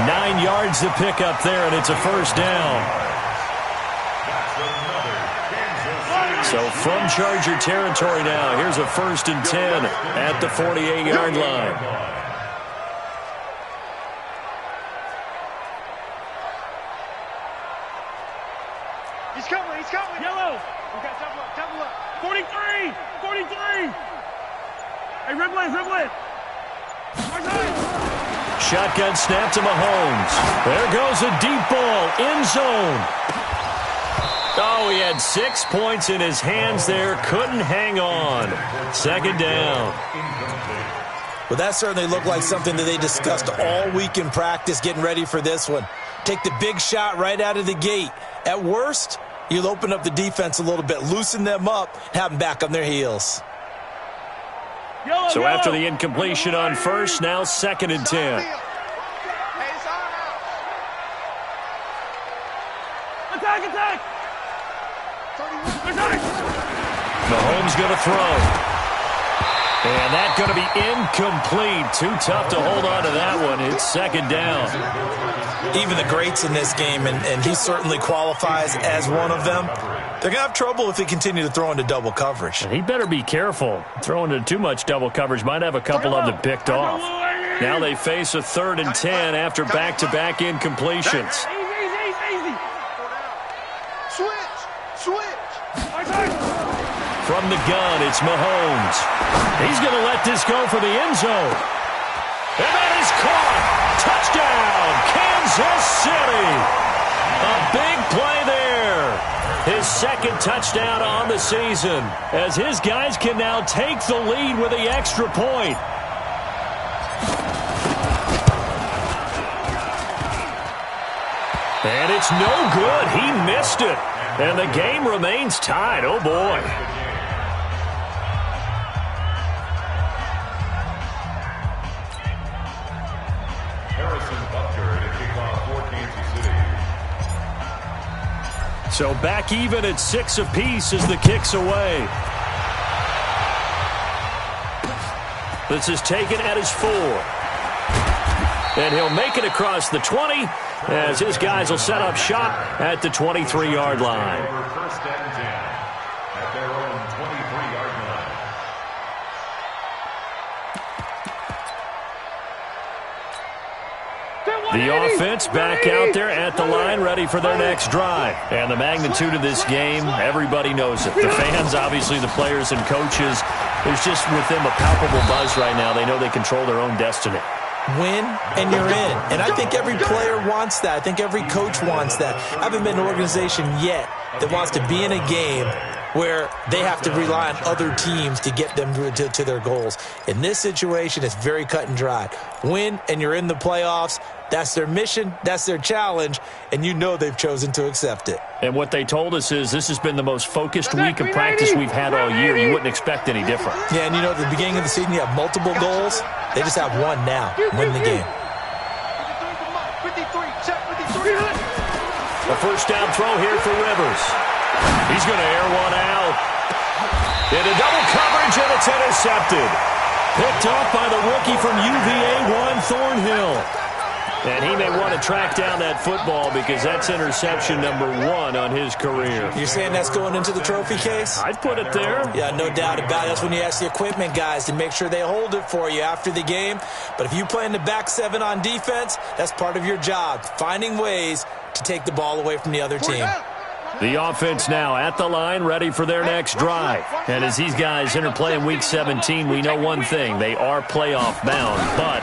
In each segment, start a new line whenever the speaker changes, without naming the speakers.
9 yards to pick up there, and it's a first down. So from Charger territory now, here's a 1st and 10 at the 48-yard line.
He's coming. Yellow. Okay, double up. 43. Hey, Ridley.
Shotgun snap to Mahomes. There goes a deep ball, end zone. Oh, he had 6 points in his hands there. Couldn't hang on. 2nd down.
Well, that certainly looked like something that they discussed all week in practice getting ready for this one. Take the big shot right out of the gate. At worst, you'll open up the defense a little bit, loosen them up, have them back on their heels.
So after the incompletion on first, now 2nd and 10.
Attack!
Mahomes going to throw. And that's going to be incomplete. Too tough to hold on to that one. It's 2nd down.
Even the greats in this game, and he certainly qualifies as one of them, they're going to have trouble if they continue to throw into double coverage.
And he better be careful. Throwing into too much double coverage might have a couple of them picked off. Now they face a 3rd and 10 after back-to-back incompletions.
Easy. Switch.
From the gun, it's Mahomes. He's going to let this go for the end zone. And that is caught. Touchdown, Kansas City. A big play there. His 2nd touchdown on the season, as his guys can now take the lead with the extra point. And it's no good. He missed it. And the game remains tied. Oh, boy. So back even at 6 apiece as the kick's away. This is taken at his 4. And he'll make it across the 20 as his guys will set up shop at the 23-yard line.
First and 10 at their own 23-yard line.
The offense back out there at the line, ready for their next drive. And the magnitude of this game, everybody knows it. The fans, obviously the players and coaches, there's just with them a palpable buzz right now. They know they control their own destiny.
Win, and you're in. And I think every player wants that. I think every coach wants that. I haven't been in an organization yet that wants to be in a game where they have to rely on other teams to get them to their goals. In this situation, it's very cut and dry. Win, and you're in the playoffs. That's their mission. That's their challenge. And you know they've chosen to accept it.
And what they told us is this has been the most focused week of practice we've had all year. You wouldn't expect any different.
Yeah, and you know, at the beginning of the season, you have multiple goals. They just have one now. Win the game.
A first down throw here for Rivers. He's going to air one out. Into double coverage, and it's intercepted. Picked off by the rookie from UVA, Juan Thornhill. And he may want to track down that football because that's interception number 1 on his career.
You're saying that's going into the trophy case?
I'd put it there.
Yeah, no doubt about it. That's when you ask the equipment guys to make sure they hold it for you after the game. But if you play in the back 7 on defense, that's part of your job, finding ways to take the ball away from the other team.
The offense now at the line, ready for their next drive. And as these guys interplay in Week 17, we know one thing. They are playoff bound, but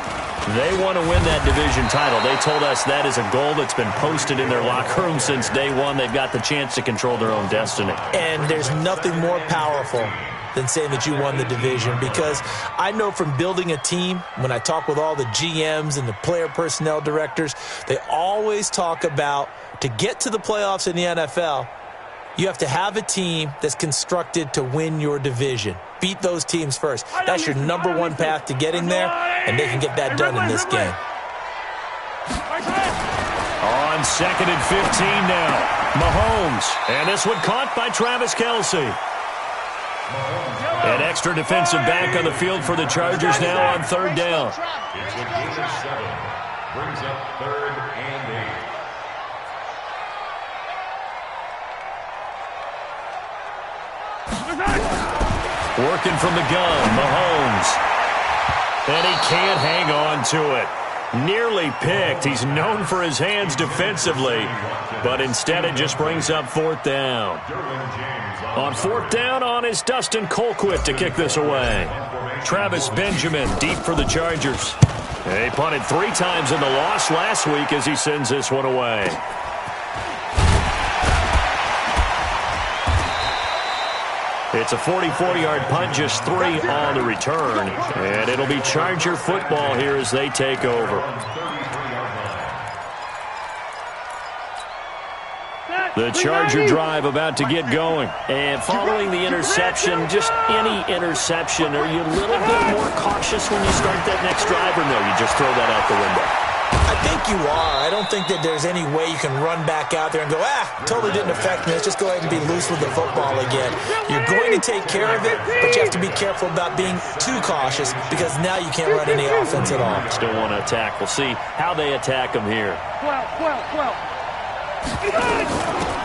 they want to win that division title. They told us that is a goal that's been posted in their locker room since day one. They've got the chance to control their own destiny.
And there's nothing more powerful than saying that you won the division, because I know from building a team, when I talk with all the GMs and the player personnel directors, they always talk about, to get to the playoffs in the NFL, you have to have a team that's constructed to win your division. Beat those teams first. That's your number 1 path to getting there, and they can get that done in this game.
On 2nd and 15 now, Mahomes. And this one caught by Travis Kelce. An extra defensive back on the field for the Chargers now on 3rd down.
It's a gain of 7. brings up 3rd and 8.
Working from the gun, Mahomes. And he can't hang on to it. Nearly picked. He's known for his hands defensively, but instead it just brings up 4th down. On 4th down on is Dustin Colquitt to kick this away. Travis Benjamin deep for the Chargers. He punted 3 times in the loss last week as he sends this one away. It's a 44-yard punt, just 3 on the return. And it'll be Charger football here as they take over. The Charger drive about to get going. And following the interception, just any interception, are you a little bit more cautious when you start that next drive, or no, you just throw that out the window?
I think you are. I don't think that there's any way you can run back out there and go, totally didn't affect me. Let's just go ahead and be loose with the football again. You're going to take care of it, but you have to be careful about being too cautious because now you can't run any offense at all.
Still want to attack. We'll see how they attack them here.
12.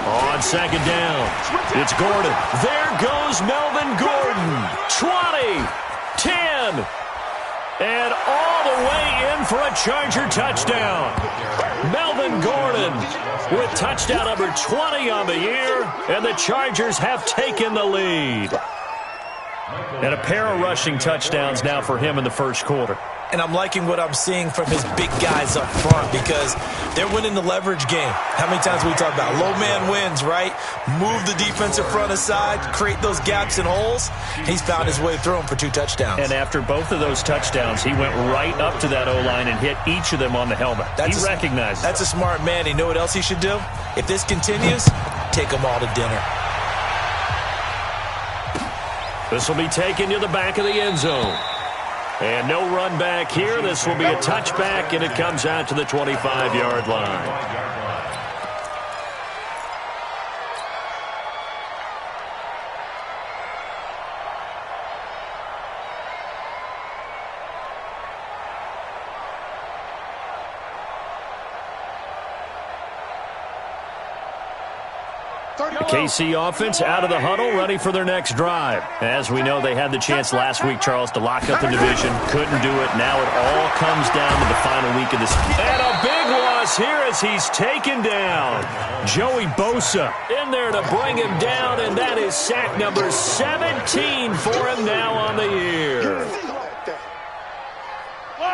On 2nd down, it's Gordon. There goes Melvin Gordon. 20, 10. And all the way in for a Charger touchdown. Melvin Gordon with touchdown number 20 on the year, and the Chargers have taken the lead. And a pair of rushing touchdowns now for him in the first quarter.
And I'm liking what I'm seeing from his big guys up front because they're winning the leverage game. How many times we talk about low man wins, right? Move the defensive front aside, create those gaps and holes. He's found his way through them for 2 touchdowns.
And after both of those touchdowns, he went right up to that O-line and hit each of them on the helmet. He recognized it. That's
a smart man. You know what else he should do? If this continues, take them all to dinner.
This will be taken to the back of the end zone. And no run back here. This will be a touchback, and it comes out to the 25-yard line. The KC offense out of the huddle, ready for their next drive. As we know, they had the chance last week, Charles, to lock up the division. Couldn't do it. Now it all comes down to the final week of this. And a big loss here as he's taken down. Joey Bosa in there to bring him down, and that is sack number 17 for him now on the year.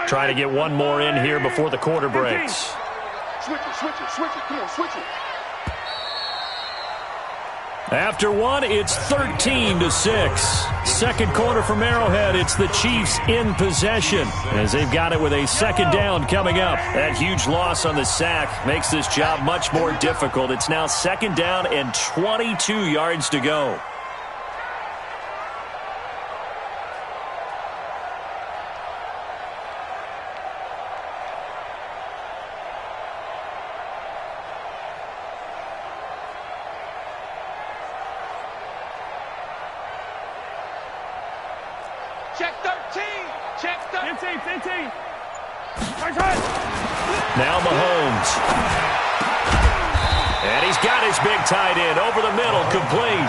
Trying to get one more in here before the quarter breaks.
Switch it. Come on, switch it.
After one, it's 13-6. Second quarter from Arrowhead, it's the Chiefs in possession as they've got it with a 2nd down coming up. That huge loss on the sack makes this job much more difficult. It's now 2nd down and 22 yards to go.
Check 13. Check 13. 15.
Now Mahomes. And he's got his big tight end over the middle, complete.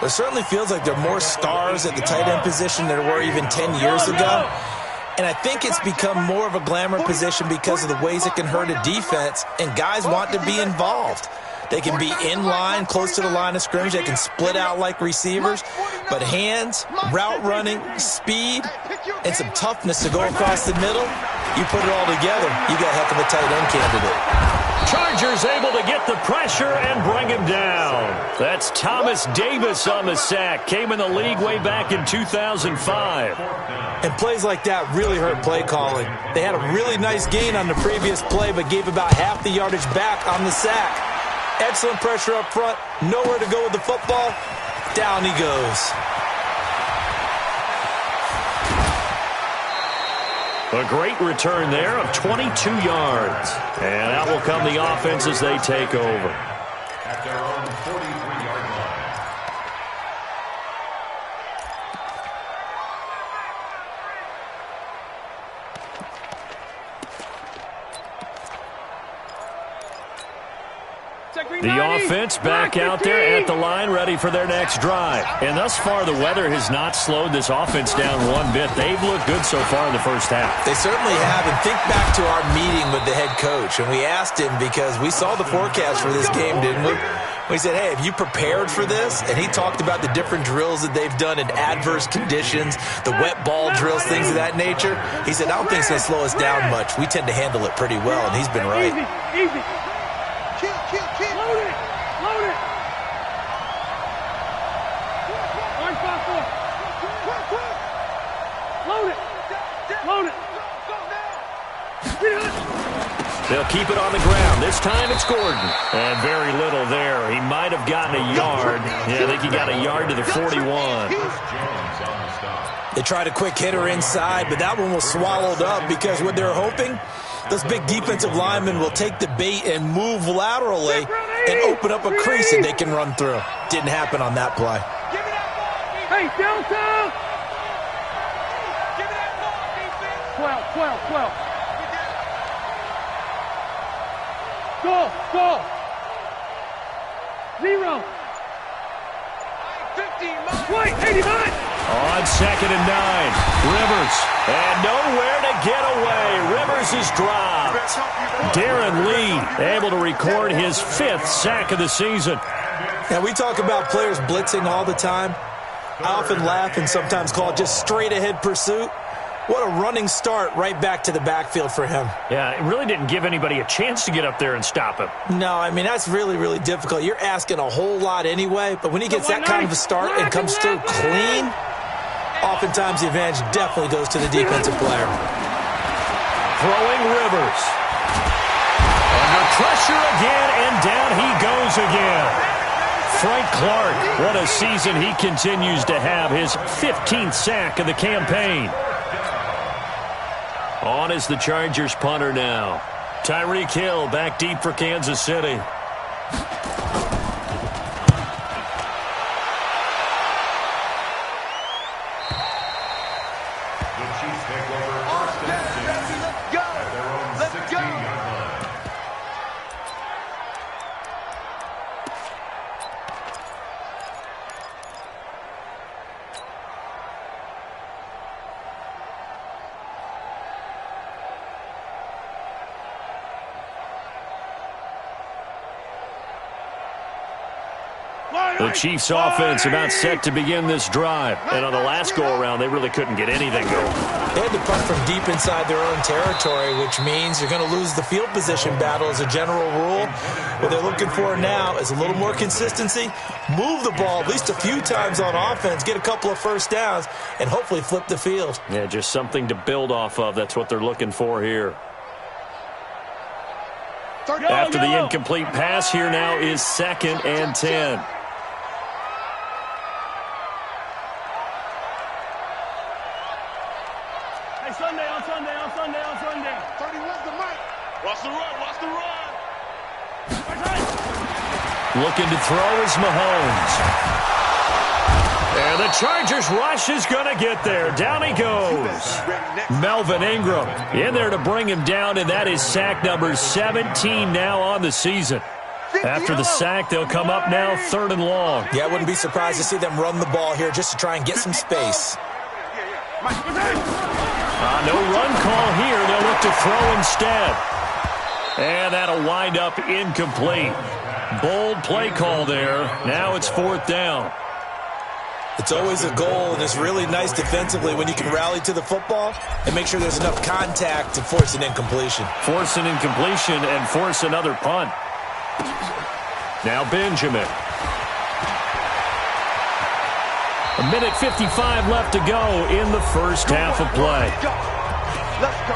It certainly feels like there are more stars at the tight end position than there were even 10 years ago. And I think it's become more of a glamour position because of the ways it can hurt a defense, and guys want to be involved. They can be in line, close to the line of scrimmage. They can split out like receivers. But hands, route running, speed, and some toughness to go across the middle, you put it all together, you got a heck of a tight end candidate.
Chargers able to get the pressure and bring him down. That's Thomas Davis on the sack. Came in the league way back in 2005.
And plays like that really hurt play calling. They had a really nice gain on the previous play, but gave about half the yardage back on the sack. Excellent pressure up front. Nowhere to go with the football. Down he goes.
A great return there of 22 yards. And out will come the offense as they take over.
At their own 43-yard line.
The offense back out there at the line, ready for their next drive. And thus far, the weather has not slowed this offense down one bit. They've looked good so far in the first half.
They certainly have. And think back to our meeting with the head coach. And we asked him, because we saw the forecast for this game, didn't we? We said, hey, have you prepared for this? And he talked about the different drills that they've done in adverse conditions, the wet ball drills, things of that nature. He said, I don't think it's going to slow us down much. We tend to handle it pretty well, and he's been right.
Easy. Kill. Load it. Orange 5-4. Load it. Get it.
They'll keep it on the ground. This time it's Gordon. And very little there. He might have gotten a yard. Yeah, I think he got a yard to the 41.
They tried a quick hitter inside, but that one was swallowed up because what they're hoping, those big defensive linemen will take the bait and move laterally and open up a crease that they can run through. Didn't happen on that play.
Hey, downtown. 12. Go. 0. 89.
On 2nd and 9, Rivers. And nowhere to get away. Rivers is dropped. Darren Lee able to record his 5th sack of the season.
Now, we talk about players blitzing all the time. I often laugh and sometimes call it just straight-ahead pursuit. What a running start right back to the backfield for him.
Yeah, it really didn't give anybody a chance to get up there and stop him.
No, I mean, that's really, really difficult. You're asking a whole lot anyway, but when he gets that kind of a start and comes through clean, oftentimes the advantage definitely goes to the defensive player.
Throwing Rivers. Under pressure again, and down he goes again. Frank Clark, what a season he continues to have. His 15th sack of the campaign. On is the Chargers punter now. Tyreek Hill back deep for Kansas City. The Chiefs offense about set to begin this drive. And on the last go-around, they really couldn't get anything going.
They had to punt from deep inside their own territory, which means you're going to lose the field position battle as a general rule. What they're looking for now is a little more consistency, move the ball at least a few times on offense, get a couple of first downs, and hopefully flip the field.
Yeah, just something to build off of. That's what they're looking for here. After the incomplete pass, here now is 2nd and 10.
Sunday. 31's the mic. Watch the run.
Looking to throw is Mahomes. And the Chargers rush is going to get there. Down he goes. Melvin Ingram in there to bring him down, and that is sack number 17 now on the season. After the sack, they'll come up now 3rd and long.
Yeah, I wouldn't be surprised to see them run the ball here just to try and get some space.
No run call here. They'll look to throw instead. And that'll wind up incomplete. Bold play call there. Now it's 4th down.
It's always a goal, and it's really nice defensively when you can rally to the football and make sure there's enough contact to force an incompletion.
Force an incompletion and force another punt. Now Benjamin. 1:55 left to go in the first half of play.
Let's go.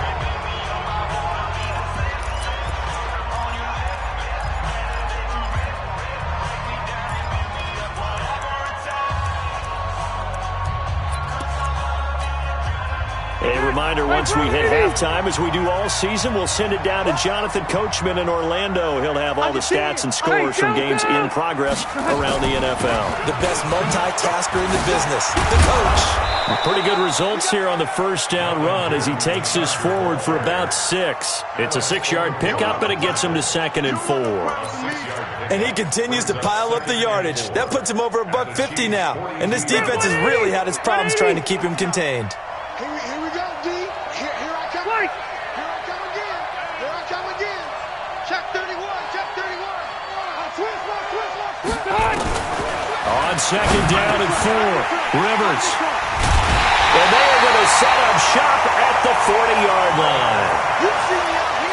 A reminder once we hit halftime, as we do all season, we'll send it down to Jonathan Coachman in Orlando. He'll have all the stats and scores from games in progress around the NFL.
The best multitasker in the business, the coach.
Pretty good results here on the first down run as he takes this forward for about 6. It's a 6-yard pickup, and it gets him to 2nd and 4.
And he continues to pile up the yardage. That puts him over $150 now. And this defense has really had its problems trying to keep him contained.
Here we go, D. Here I come. Here I come again. Here I come again. Check 31. Check 31. Twist.
On 2nd down and 4, Rivers. And they are going to set up shop at the 40-yard line.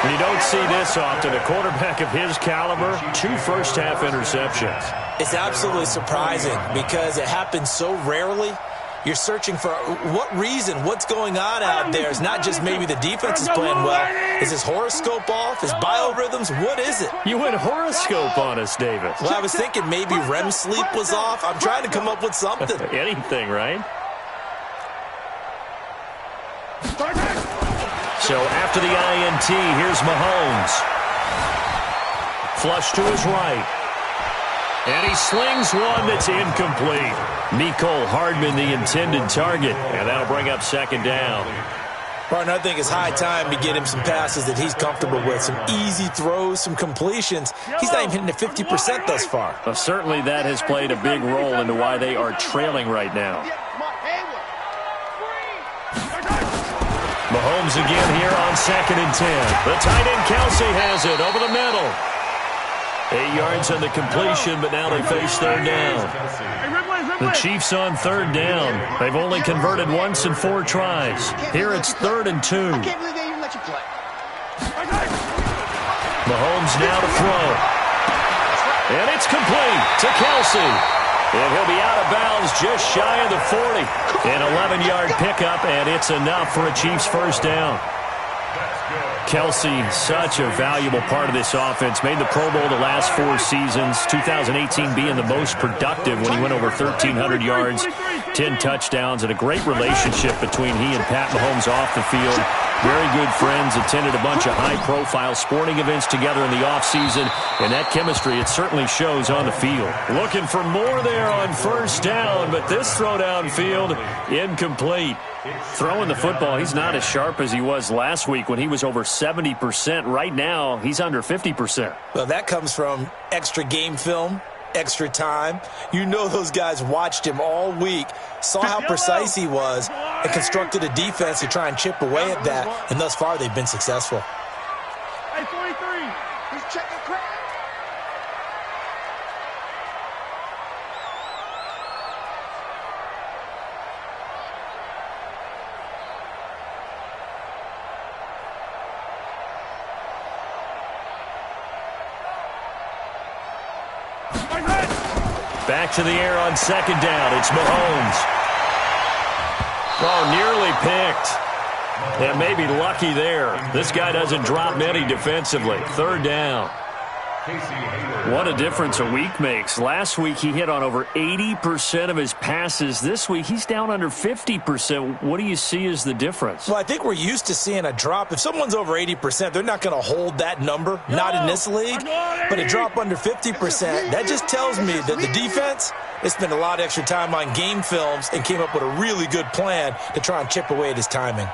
And you don't see this often. A quarterback of his caliber, 2 first-half interceptions.
It's absolutely surprising because it happens so rarely. You're searching for what reason, what's going on out there. It's not just maybe the defense is playing well. Is his horoscope off? His biorhythms? What is it?
You went horoscope on us, David.
Well, I was thinking maybe REM sleep was off. I'm trying to come up with something.
Anything, right? So after the INT, here's Mahomes. Flush to his right. And he slings one that's incomplete. Mecole Hardman, the intended target. And that'll bring up 2nd down.
Partner, I think it's high time to get him some passes that he's comfortable with. Some easy throws, some completions. He's not even hitting the 50% thus far.
Well, certainly that has played a big role into why they are trailing right now. Mahomes again here on 2nd and 10. The tight end Kelsey has it over the middle. 8 yards on the completion, but now they face 3rd down. The Chiefs on 3rd down. They've only converted once in 4 tries. Here it's 3rd and 2. Mahomes now to throw. And it's complete to Kelsey. And he'll be out of bounds just shy of the 40. An 11-yard pickup, and it's enough for a Chiefs first down. Kelsey, such a valuable part of this offense. Made the Pro Bowl the last 4 seasons. 2018 being the most productive when he went over 1,300 yards, 10 touchdowns, and a great relationship between he and Pat Mahomes off the field. Very good friends, attended a bunch of high-profile sporting events together in the offseason, and that chemistry, it certainly shows on the field. Looking for more there on first down, but this throw downfield, incomplete. Throwing the football, he's not as sharp as he was last week when he was over 70%. Right now, he's under 50%.
Well, that comes from extra game film, extra time. You know those guys watched him all week, saw how precise he was, and constructed a defense to try and chip away at that, and thus far they've been successful.
Hey, 43, he's checking crack.
Back to the air on 2nd down. It's Mahomes. Oh, nearly picked. And maybe lucky there. This guy doesn't drop many defensively. 3rd down. What a difference a week makes. Last week he hit on over 80% of his passes. This week he's down under 50%. What do you see as the difference?
Well, I think we're used to seeing a drop. If someone's over 80%, they're not going to hold that number, not in this league. But a drop under 50%, that just tells me that the defense, they spent a lot of extra time on game films and came up with a really good plan to try and chip away at his timing.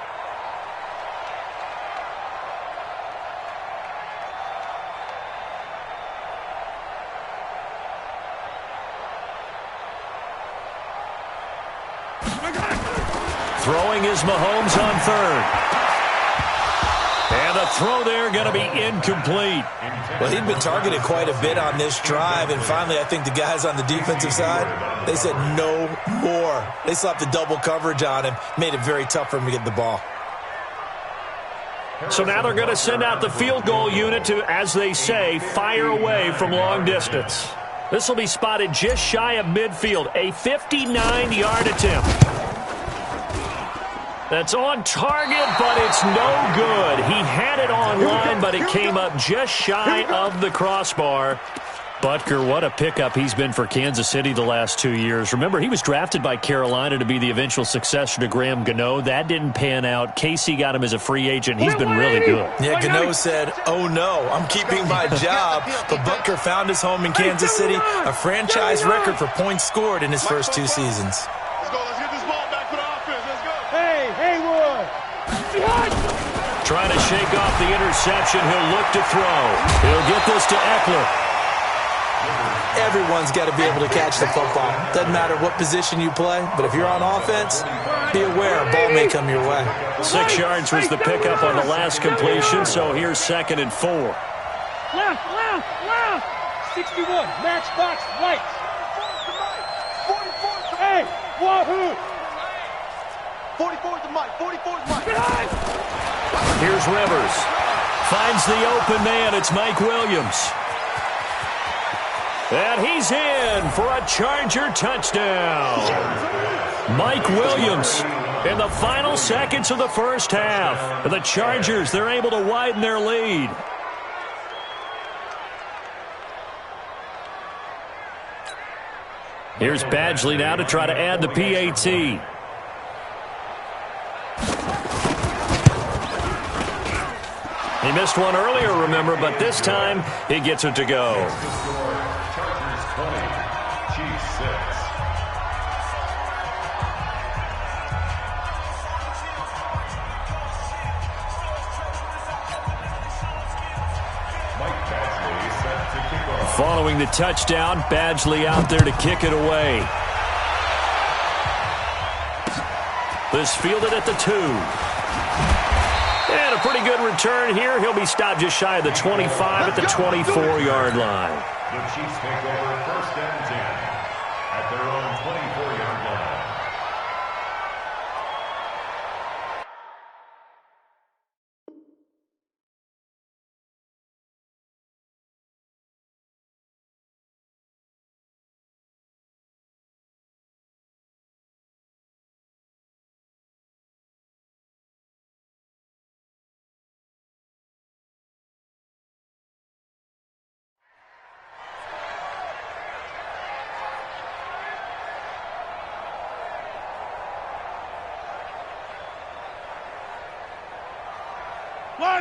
Throwing is Mahomes on 3rd. And the throw there going to be incomplete.
Well, he'd been targeted quite a bit on this drive, and finally I think the guys on the defensive side, they said no more. They slapped the double coverage on him, made it very tough for him to get the ball.
So now they're going to send out the field goal unit to, as they say, fire away from long distance. This will be spotted just shy of midfield, a 59-yard attempt. That's on target, but it's no good. He had it on line, but it came up just shy of the crossbar. Butker, what a pickup he's been for Kansas City the last 2 years. Remember, he was drafted by Carolina to be the eventual successor to Graham Gano. That didn't pan out. Casey got him as a free agent. He's been really good.
Yeah, Gano said, "Oh no, I'm keeping my job." But Butker found his home in Kansas City, a franchise record for points scored in his first 2 seasons.
Let's go. Let's get this ball back for the offense. Let's go.
Hey, Haywood.
Trying to shake off the interception. He'll look to throw. He'll get this to Eckler.
Everyone's got to be able to catch the football. Doesn't matter what position you play, but if you're on offense, be aware a ball may come your way.
6 yards was the pickup on the last completion, so here's 2nd and 4.
Left. 61. Matchbox right. Hey, wahoo.
44's the mic. 44's Mike.
Here's Rivers. Finds the open man. It's Mike Williams. And he's in for a Charger touchdown. Mike Williams in the final seconds of the first half. And the Chargers, they're able to widen their lead. Here's Badgley now to try to add the PAT. He missed one earlier, remember, but this time he gets it to go.
Chargers 20, Chiefs 6. Mike Badgley set to kick off.
Following the touchdown, Badgley out there to kick it away. This fielded at the 2. And a pretty good return here. He'll be stopped just shy of the 25 at the 24-yard line.
The Chiefs take over 1st and 10 at their own 24-yard line.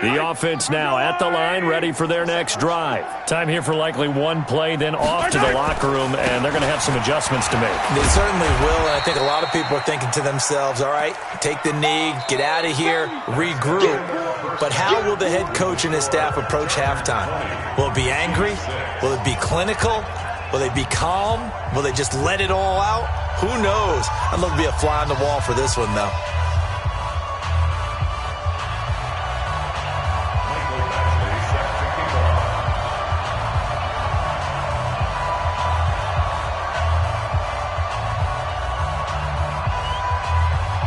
The offense now at the line, ready for their next drive. Time here for likely one play, then off to the locker room, and they're going to have some adjustments to make.
They certainly will, and I think a lot of people are thinking to themselves, all right, take the knee, get out of here, regroup. But how will the head coach and his staff approach halftime? Will it be angry? Will it be clinical? Will they be calm? Will they just let it all out? Who knows? I'd love to be a fly on the wall for this one, though.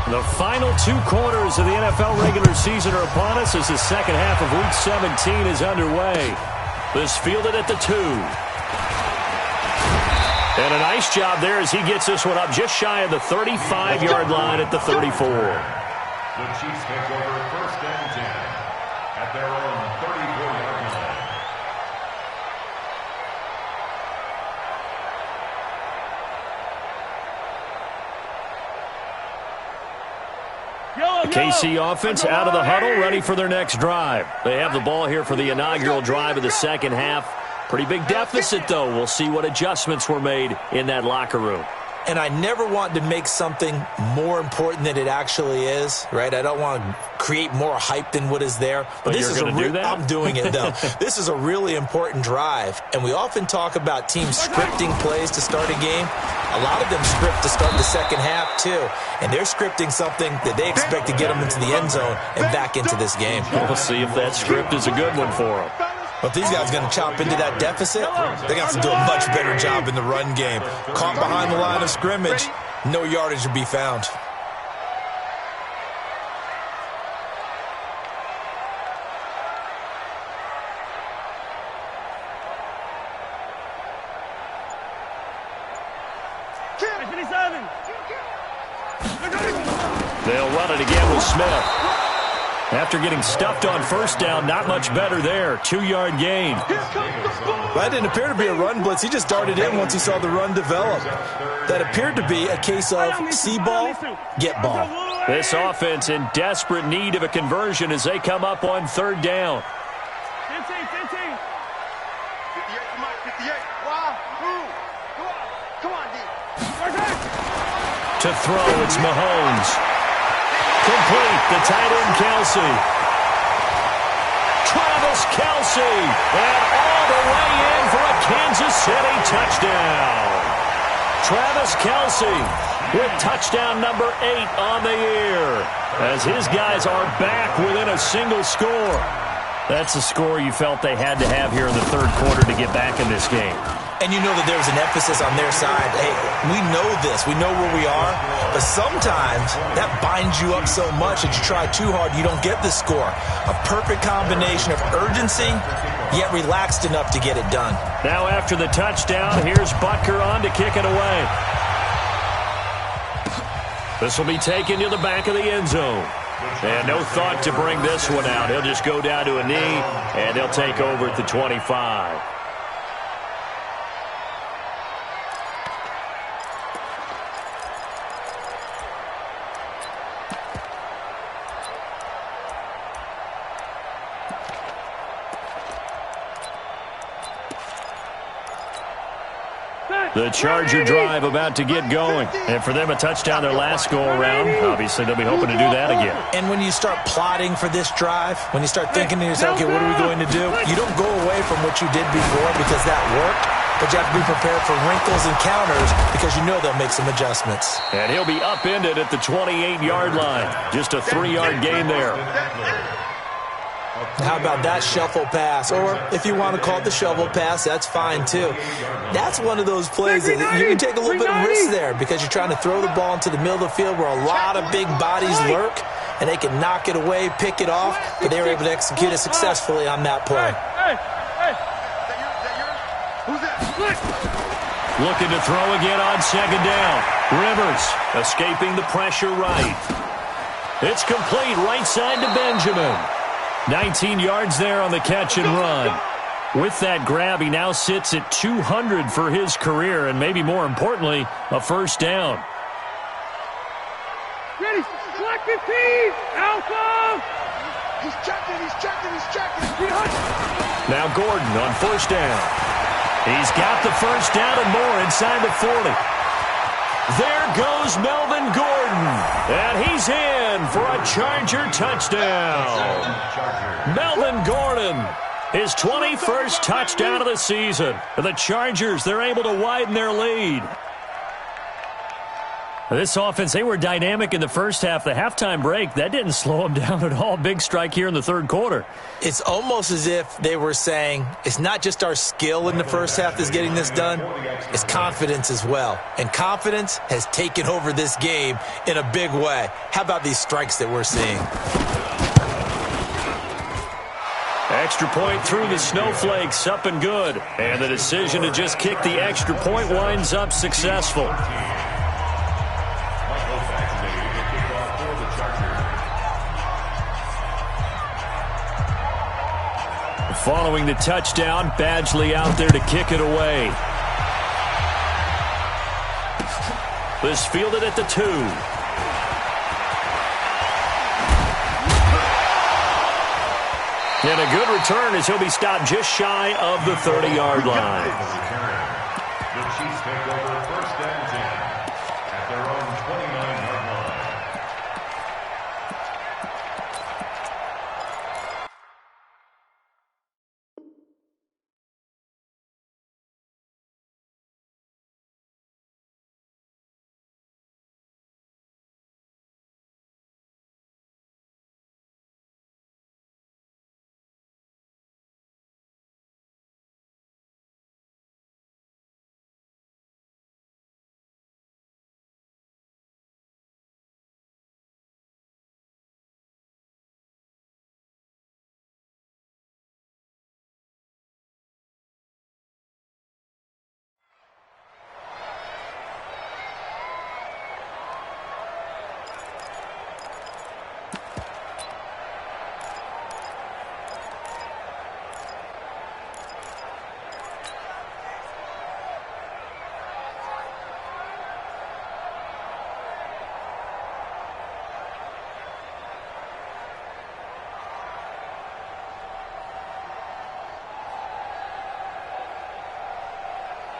The final 2 quarters of the NFL regular season are upon us as the second half of Week 17 is underway. This fielded at the 2. And a nice job there as he gets this one up just shy of the 35-yard line at the 34.
The Chiefs take over 1st and 10 at their own 34-yard line.
The KC offense out of the huddle, ready for their next drive. They have the ball here for the inaugural drive of the second half. Pretty big deficit, though. We'll see what adjustments were made in that locker room.
And I never want to make something more important than it actually is, right? I don't want to create more hype than what is there.
But this is do that?
I'm doing it, though. This is a really important drive. And we often talk about teams scripting plays to start a game. A lot of them script to start the second half, too. And they're scripting something that they expect to get them into the end zone and back into this game.
We'll see if that script is a good one for them.
But these guys are going to chop into that deficit. They're going to have to do a much better job in the run game. Caught behind the line of scrimmage, no yardage to be found.
They'll run it again with Smith. After getting stuffed on first down, not much better there. 2-yard gain.
That didn't appear to be a run blitz. He just darted in once he saw the run develop. That appeared to be a case of see ball, get ball.
This offense in desperate need of a conversion as they come up on third down.
15.
58, come on, 58. Wow, come on, D.
To throw, it's Mahomes. Complete, the tight end, Kelsey. Travis Kelsey, and all the way in for a Kansas City touchdown. Travis Kelsey with touchdown number 8 on the year, as his guys are back within a single score. That's a score you felt they had to have here in the third quarter to get back in this game.
And you know that there was an emphasis on their side. Hey, we know this. We know where we are. But sometimes that binds you up so much that you try too hard, you don't get the score. A perfect combination of urgency, yet relaxed enough to get it done.
Now after the touchdown, here's Butker on to kick it away. This will be taken to the back of the end zone. And no thought to bring this one out. He'll just go down to a knee, and they'll take over at the 25. The Charger drive about to get going. And for them, a touchdown their last go-around. Obviously, they'll be hoping to do that again.
And when you start plotting for this drive, when you start thinking to yourself, okay, what are we going to do? You don't go away from what you did before because that worked, but you have to be prepared for wrinkles and counters because you know they'll make some adjustments.
And he'll be upended at the 28-yard line. Just a 3-yard gain there.
How about that shuffle pass? Or if you want to call it the shovel pass, that's fine too. That's one of those plays that you can take a little bit of risk there because you're trying to throw the ball into the middle of the field where a lot of big bodies lurk, and they can knock it away, pick it off, but they were able to execute it successfully on that play.
Looking to throw again on second down. Rivers escaping the pressure right. It's complete right side to Benjamin. 19 yards there on the catch and run. With that grab, he now sits at 200 for his career, and maybe more importantly, a first down.
Ready, black 15, Alpha!
He's checking.
Now Gordon on first down. He's got the first down and more inside the 40. There goes Melvin Gordon, and he's in for a Charger touchdown. Melvin Gordon, his 21st touchdown of the season. The Chargers, they're able to widen their lead. This offense, they were dynamic in the first half. The halftime break, that didn't slow them down at all. Big strike here in the third quarter.
It's almost as if they were saying, it's not just our skill in the first half that's getting this done, it's confidence as well. And confidence has taken over this game in a big way. How about these strikes that we're seeing?
Extra point through the snowflakes, up and good. And the decision to just kick the extra point winds up successful. Following the touchdown, Badgley out there to kick it away. This fielded at the 2. And a good return as he'll be stopped just shy of the 30-yard line.
The Chiefs take over first and 10 at their own 29-yard line.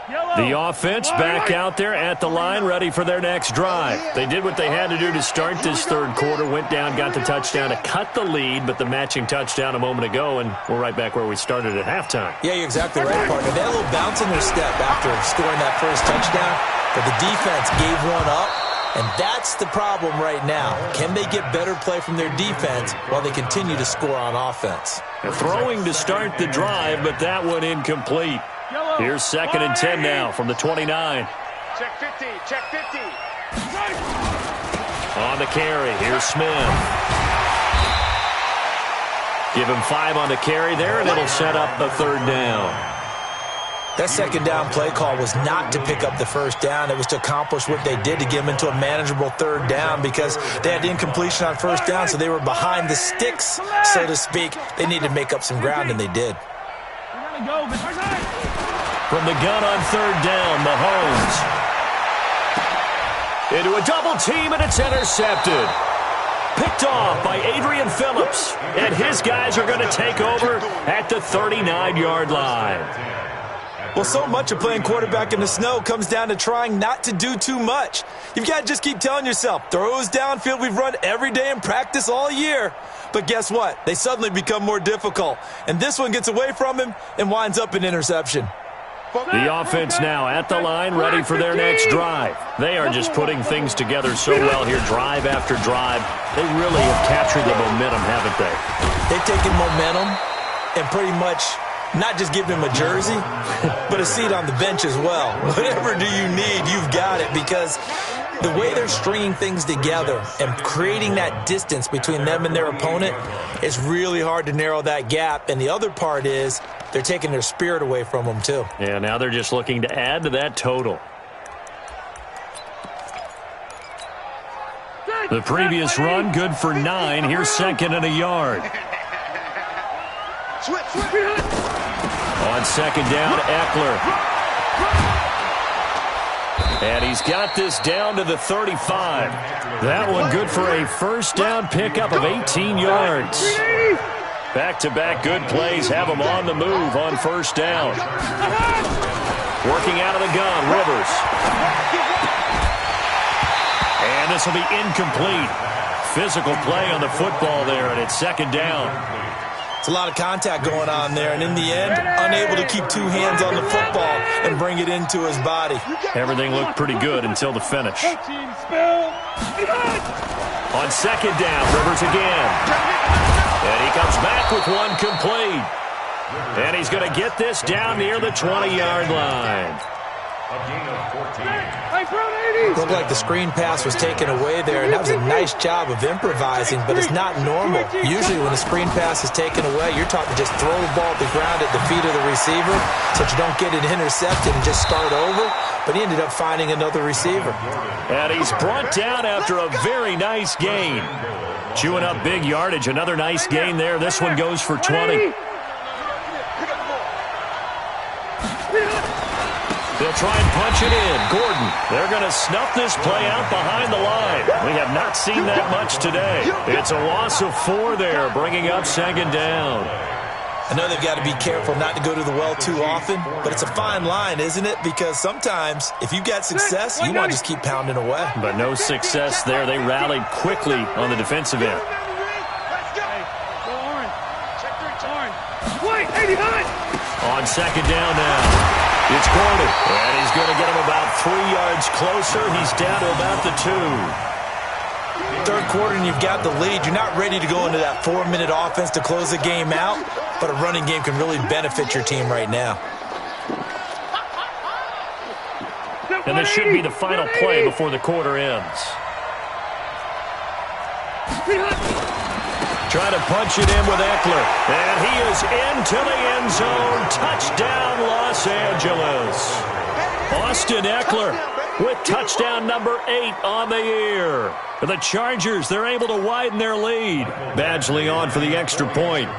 The offense back out there at the line, ready for their next drive. They did what they had to do to start this third quarter, went down, got the touchdown to cut the lead, but the matching touchdown a moment ago, and we're right back where we started at halftime.
Yeah, you're exactly right, partner. They had a little bounce in their step after scoring that first touchdown, but the defense gave one up, and that's the problem right now. Can they get better play from their defense while they continue to score on offense?
Throwing to start the drive, but that one incomplete. Here's 2nd and 10 now from the 29.
Check 50, check 50.
On the carry, here's Smith. Give him 5 on the carry there, and it'll set up the third down.
That second down play call was not to pick up the first down. It was to accomplish what they did to get them into a manageable third down because they had incompletion on first down, so they were behind the sticks, so to speak. They needed to make up some ground, and they did.
From the gun on third down, Mahomes. Into a double team, and it's intercepted. Picked off by Adrian Phillips. And his guys are going to take over at the 39-yard line.
Well, so much of playing quarterback in the snow comes down to trying not to do too much. You've got to just keep telling yourself, throws downfield we've run every day in practice all year. But guess what? They suddenly become more difficult. And this one gets away from him and winds up an interception.
The offense now at the line, ready for their next drive. They are just putting things together so well here, drive after drive. They really have captured the momentum, haven't they?
They've taken momentum and pretty much not just given him a jersey, but a seat on the bench as well. Whatever do you need, you've got it, because the way they're stringing things together and creating that distance between them and their opponent is really hard to narrow that gap. And the other part is they're taking their spirit away from them, too.
Yeah, now they're just looking to add to that total. The previous run, good for 9. Here's 2nd and a yard. On 2nd down, Eckler. And he's got this down to the 35. That one good for a first down pickup of 18 yards. Back-to-back good plays have him on the move on first down. Working out of the gun, Rivers. And this will be incomplete. Physical play on the football there, and it's 2nd down.
It's a lot of contact going on there, and in the end, unable to keep 2 hands on the football and bring it into his body.
Everything looked pretty good until the finish. On 2nd down, Rivers again. And he comes back with one complete. And he's going to get this down near the 20-yard line.
Looked like the screen pass was taken away there, and that was a nice job of improvising, but it's not normal. Usually when a screen pass is taken away, you're taught to just throw the ball at the ground at the feet of the receiver so that you don't get it intercepted and just start over, but he ended up finding another receiver.
And he's brought down after a very nice gain. Chewing up big yardage, another nice gain there. This one goes for 20. They'll try and punch it in. Gordon, they're going to snuff this play out behind the line. We have not seen that much today. It's a loss of 4 there, bringing up 2nd down.
I know they've got to be careful not to go to the well too often, but it's a fine line, isn't it? Because sometimes, if you've got success, you want to just keep pounding away.
But no success there. They rallied quickly on the defensive end. On 2nd down now. It's Gordon, and he's going to get him about 3 yards closer. He's down to about the 2.
Third quarter, and you've got the lead. You're not ready to go into that 4-minute offense to close the game out, but a running game can really benefit your team right now.
And this should be the final play before the quarter ends. Trying to punch it in with Eckler. And he is into the end zone. Touchdown, Los Angeles. Austin Eckler with touchdown number 8 on the year. For the Chargers, they're able to widen their lead. Badgley on for the extra point.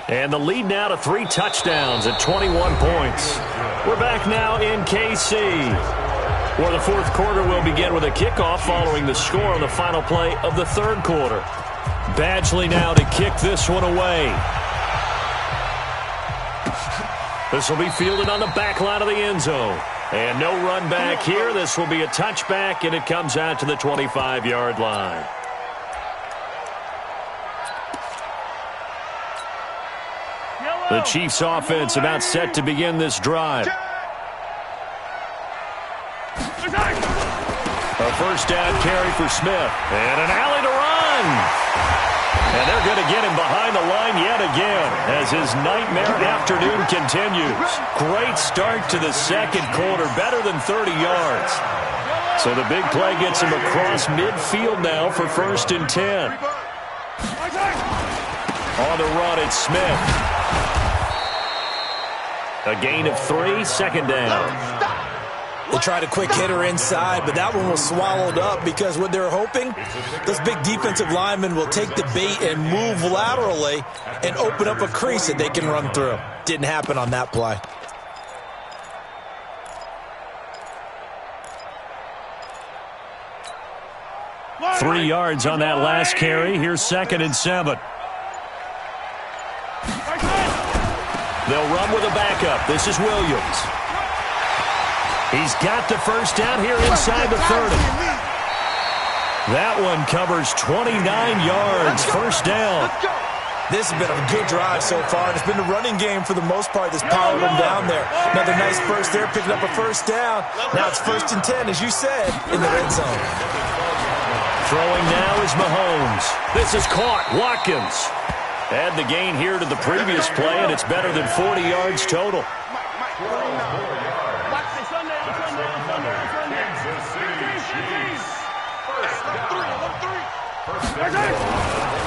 And the lead now to 3 touchdowns at 21 points. We're back now in KC, where the fourth quarter will begin with a kickoff following the score on the final play of the third quarter. Badgley now to kick this one away. This will be fielded on the back line of the end zone. And no run back here. This will be a touchback, and it comes out to the 25-yard line. The Chiefs' offense about set to begin this drive. A first down carry for Smith. And an alley to run. And they're going to get him behind the line yet again as his nightmare afternoon continues. Great start to the second quarter, better than 30 yards. So the big play gets him across midfield now for 1st and 10. On the run, it's Smith. A gain of 3, 2nd down.
They tried a quick hitter inside, but that one was swallowed up because what they're hoping, those big defensive linemen will take the bait and move laterally and open up a crease that they can run through. Didn't happen on that play.
Three yards on that last carry. Here's 2nd and 7. They'll run with a backup. This is Williams. He's got the first down here inside the 30. That one covers 29 yards. First down.
This has been a good drive so far, and it's been the running game for the most part that's powered them down there. Another nice burst there, picking up a first down. Now it's 1st and 10, as you said, in the red zone.
Throwing now is Mahomes. This is caught. Watkins. Add the gain here to the previous play, and it's better than 40 yards total.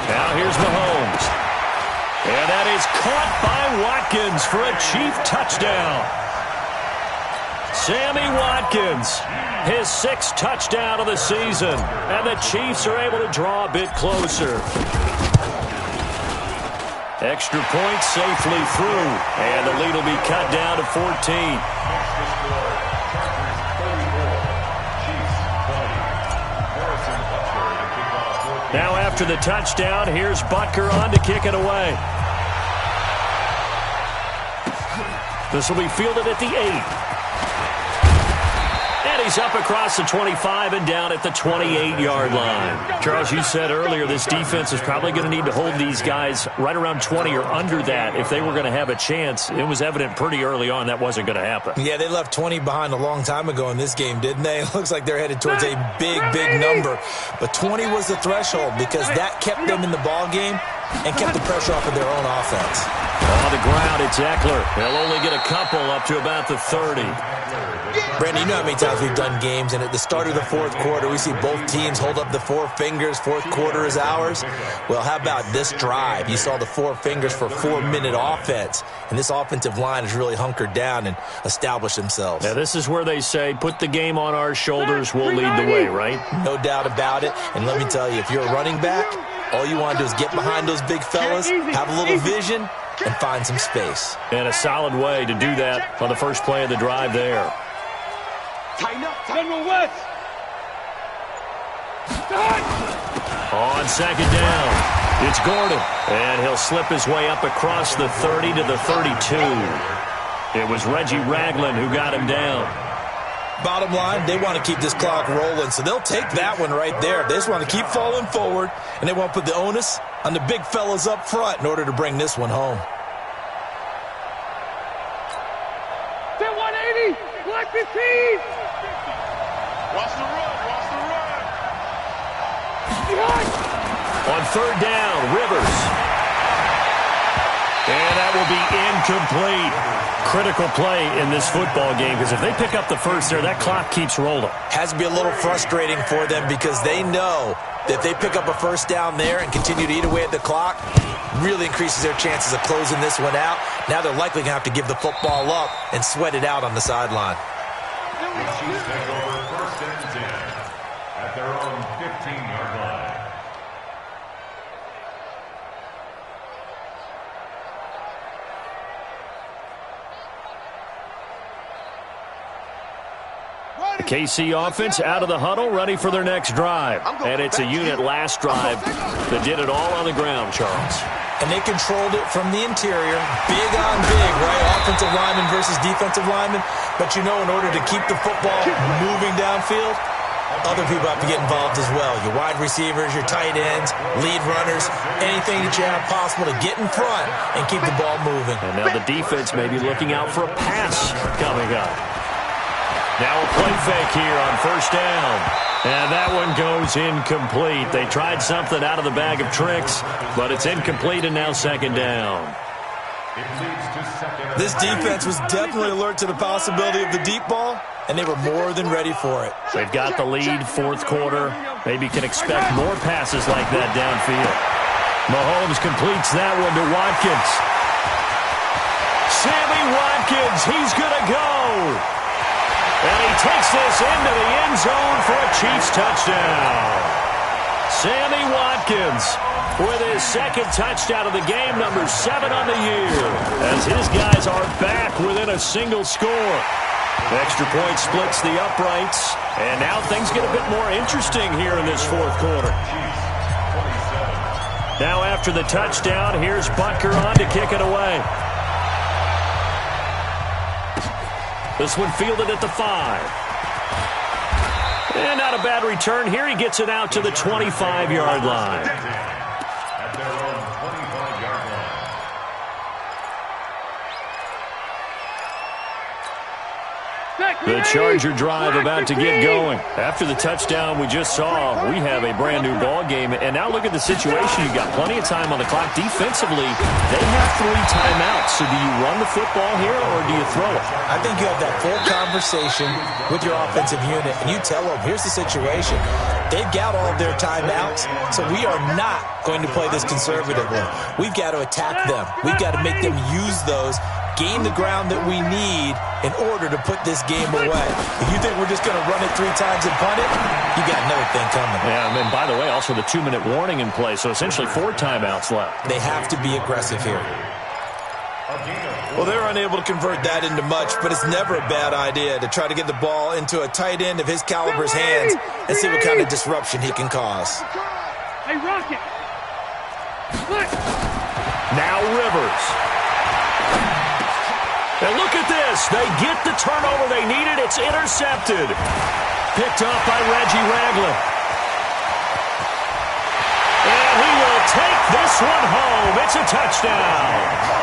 Now here's Mahomes. And that is caught by Watkins for a Chief touchdown. Sammy Watkins, his 6th touchdown of the season. And the Chiefs are able to draw a bit closer. Extra point safely through. And the lead will be cut down to 14. Now after the touchdown, here's Butker on to kick it away. This will be fielded at the 8. And he's up across the 25 and down at the 28-yard line. Charles, you said earlier this defense is probably going to need to hold these guys right around 20 or under that if they were going to have a chance. It was evident pretty early on that wasn't going to happen.
Yeah, they left 20 behind a long time ago in this game, didn't they? It looks like they're headed towards a big, big number. But 20 was the threshold because that kept them in the ball game and kept the pressure off of their own offense.
On the ground, it's Eckler. They'll only get a couple up to about the 30.
Brandon, you know how many times we've done games, and at the start of the 4th quarter, we see both teams hold up the 4 fingers. 4th quarter is ours. Well, how about this drive? You saw the 4 fingers for 4-minute offense, and this offensive line has really hunkered down and established themselves.
Now, this is where they say, put the game on our shoulders, we'll lead the way, right?
No doubt about it, and let me tell you, if you're a running back, all you want to do is get behind those big fellas, have a little vision, and find some space. And a solid way to do that on the first play of the drive there.
Tighten up, General West.
On 2nd down, it's Gordon. And he'll slip his way up across the 30 to the 32. It was Reggie Ragland who got him down.
Bottom line, they want to keep this clock rolling, so they'll take that one right there. They just want to keep falling forward, and they want to put the onus on the big fellas up front in order to bring this one home.
180, black 15.
Watch the run, watch the run.
On 3rd down, Rivers. And that will be incomplete. Critical play in this football game because if they pick up the first there, that clock keeps rolling.
Has to be a little frustrating for them because they know that if they pick up a first down there and continue to eat away at the clock, really increases their chances of closing this one out. Now they're likely going to have to give the football up and sweat it out on the sideline.
The Chiefs take over 1st and 10 at their own 15-yard line.
The KC offense out of the huddle, ready for their next drive. And it's a unit last drive that did it all on the ground, Charles.
and they controlled it from the interior, big on big, right? Offensive lineman versus defensive lineman. But you know, in order to keep the football moving downfield, other people have to get involved as well. Your wide receivers, your tight ends, lead runners, anything that you have possible to get in front and keep the ball moving.
And now the defense may be looking out for a pass coming up. Now a play fake here on first down. And that one goes incomplete. They tried something out of the bag of tricks, but it's incomplete and now second down.
This defense was definitely alert to the possibility of the deep ball, and they were more than ready for it.
They've got the lead, fourth quarter. Maybe can expect more passes like that downfield. Mahomes completes that one to Watkins. Sammy Watkins, he's going to go. And he takes this into the end zone for a Chiefs touchdown. Sammy Watkins with his second touchdown of the game, number 7 on the year, as his guys are back within a single score. Extra point splits the uprights, and now things get a bit more interesting here in this fourth quarter. Now after the touchdown, here's Butker on to kick it away. This one fielded at the 5. And not a bad return here. He gets it out to the 25-yard line.
At their own 25-yard line.
The Charger drive about to get going. After the touchdown we just saw, we have a brand new ball game. And now look at the situation. You've got plenty of time on the clock. Defensively, they have 3 timeouts. So do you run the football here or do you throw it?
I think you have that full conversation with your offensive unit, and you tell them, here's the situation. They've got all of their timeouts, so we are not going to play this conservatively. We've got to attack them. We've got to make them use those, gain the ground that we need in order to put this game away. If you think we're just going to run it 3 times and punt it, you got another thing coming.
Yeah, and by the way, also the 2-minute warning in play, so essentially 4 timeouts left.
They have to be aggressive here. Well, they're unable to convert that into much, but it's never a bad idea to try to get the ball into a tight end of his caliber's hands and see what kind of disruption he can cause.
Hey, Rocket.
Now Rivers. And look at this. They get the turnover they needed. It's intercepted. Picked up by Reggie Ragland. And he will take this one home. It's a touchdown.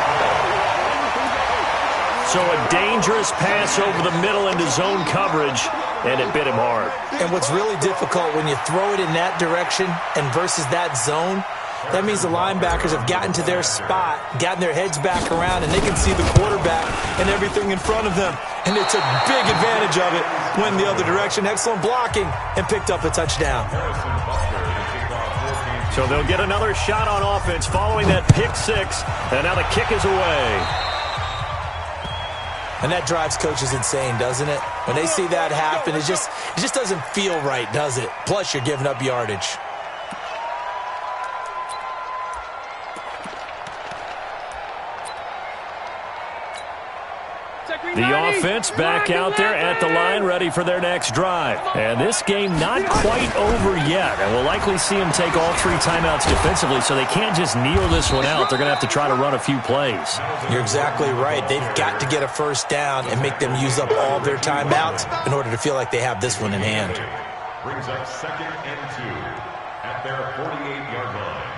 So a dangerous pass over the middle into zone coverage, and it bit him hard.
And what's really difficult when you throw it in that direction and versus that zone, that means the linebackers have gotten to their spot, gotten their heads back around, and they can see the quarterback and everything in front of them. And they took big advantage of it, went in the other direction, excellent blocking, and picked up a touchdown.
So they'll get another shot on offense following that pick 6, and now the kick is away.
And that drives coaches insane, doesn't it? When they see that happen, it just doesn't feel right, does it? Plus, you're giving up yardage.
The offense back out there at the line, ready for their next drive. And this game not quite over yet. And we'll likely see them take all 3 timeouts defensively, so they can't just kneel this one out. They're going to have to try to run a few plays.
You're exactly right. They've got to get a first down and make them use up all their timeouts in order to feel like they have this one in hand.
Brings up 2nd and 2 at their 48-yard line.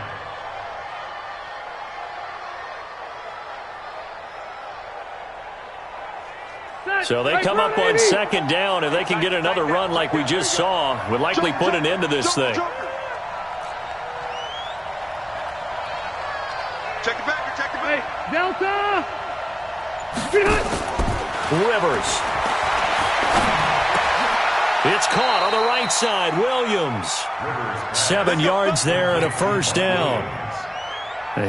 So they come up on 2nd down. If they can get another run like we just saw, would likely put an end to this thing.
Check it back, check it back.
Hey, Delta!
Rivers. It's caught on the right side. Williams. 7 yards there and a first down.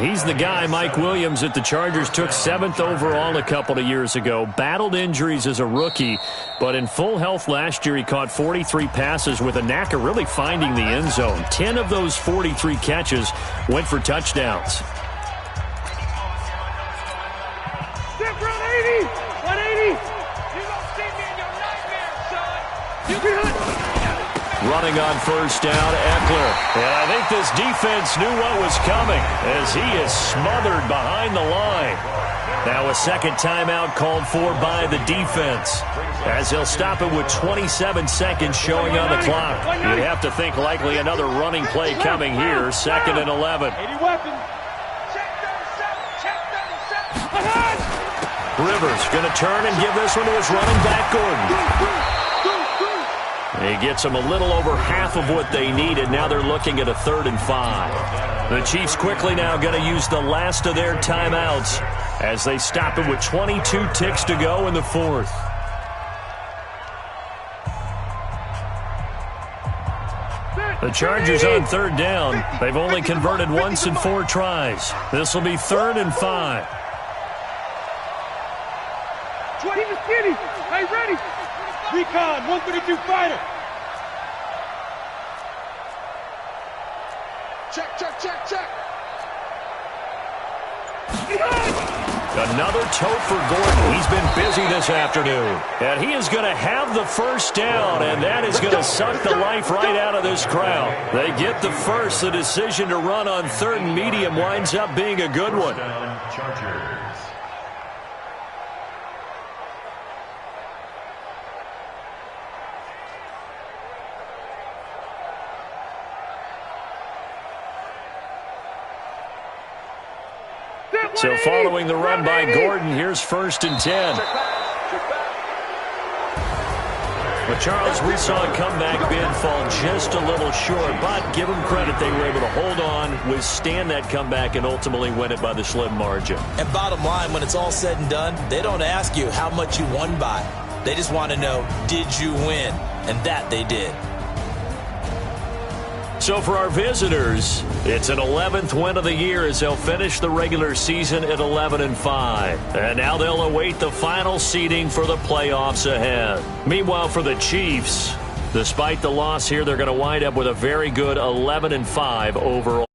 He's the guy, Mike Williams, that the Chargers took 7th overall a couple of years ago. Battled injuries as a rookie, but in full health last year, he caught 43 passes with a knack of really finding the end zone. 10 of those 43 catches went for touchdowns.
Step run 80! 180! You don't see me in your nightmare, son! You can
Running on first down, Eckler. And I think this defense knew what was coming as he is smothered behind the line. Now a second timeout called for by the defense, as they'll stop it with 27 seconds showing on the clock. You'd have to think likely another running play coming here, 2nd and 11.
80 weapons.
Rivers going to turn and give this one to his running back, Gordon. He gets them a little over half of what they needed. Now they're looking at a 3rd and 5. The Chiefs quickly now going to use the last of their timeouts as they stop it with 22 ticks to go in the 4th. The Chargers on 3rd down. They've only converted once in 4 tries. This will be 3rd and 5.
20 to skinny. Hey, ready. Recon, 132 fighter.
Check.
Another tote for Gordon. He's been busy this afternoon. And he is going to have the first down, and that is going to suck the life right out of this crowd. They get the first. The decision to run on 3rd and medium winds up being a good one.
Chargers.
So following the run by Gordon, here's 1st and 10. But Charles, we saw a comeback bid fall just a little short, but give them credit, they were able to hold on, withstand that comeback, and ultimately win it by the slim margin.
And bottom line, when it's all said and done, they don't ask you how much you won by. They just want to know, did you win? And that they did.
So for our visitors, it's an 11th win of the year as they'll finish the regular season at 11 and 5. And now they'll await the final seeding for the playoffs ahead. Meanwhile, for the Chiefs, despite the loss here, they're going to wind up with a very good 11 and 5 overall.